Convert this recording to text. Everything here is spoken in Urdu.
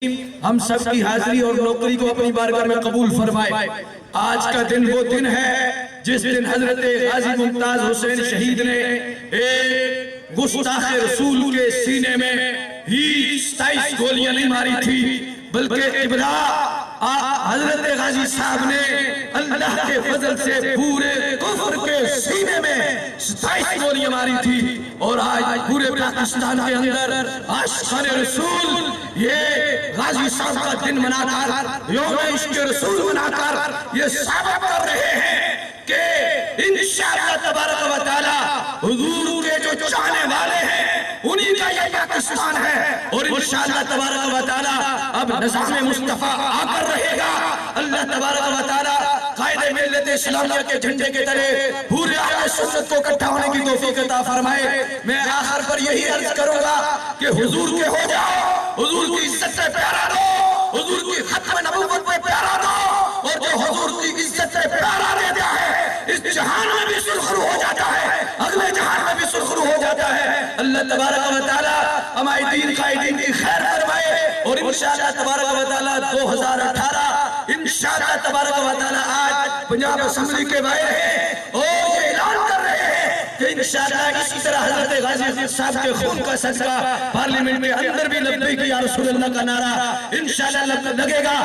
ہم سب کی حاضری اور نوکری کو اپنی بارگاہ میں قبول فرمائے۔ آج کا دن وہ دن ہے جس دن حضرت غازی ممتاز حسین شہید نے ایک گستاخ رسول کے سینے میں ہی 27 گولیاں نہیں ماری تھی، بلکہ ابدا حضرت غازی صاحب نے اللہ کے فضل سے پورے کفر کے سینے میں 27 گولیاں ماری تھی۔ اور آج پورے پاکستان کے اندر عاشقان رسول یہ غازی صاحب کا دن منا کر، یوم عشق رسول منا کر یہ ثابت کر رہے ہیں کہ انشاءاللہ تبارک و تعالی حضور کے جو چاہنے والے ہیں انہی کا یہ پاکستان ہے، اور انشاءاللہ تبارک و تعالی اب نظام مصطفیٰ آ کر رہے گا۔ اللہ تبارک و تعالی قائد ملت اسلامیہ کے جھنڈے کے تلے پورے اہل سنت کو اکٹھا ہونے کی توفیق عطا فرمائے۔ میں آخر پر یہی عرض کروں گا کہ حضور کے ہو جاؤ، حضور کی عزت سے پیارا دو، حضور کی ختم نبوت میں پیارا دو، اور جو حضور کی عزت سے پیارا دیتا ہے اس جہان میں بھی سرخرو ہو جاتا ہے، اگلے جہان میں بھی سرخرو ہو جاتا ہے۔ اللہ تبارک و تعالی ہمارے دین قائدین کی خیر فرمائے، اور انشاءاللہ تبارک و تعالی 2018 انشاءاللہ تبارک و تعالی آج پنجاب اسمبلی کے باہر ہیں اور یہ اعلان کر رہے ہیں کہ انشاءاللہ اسی طرح حضرت غازی صاحب کے خون کا صدقہ پارلیمنٹ میں اندر بھی لبیک یا رسول اللہ کا نعرہ انشاءاللہ لگے گا۔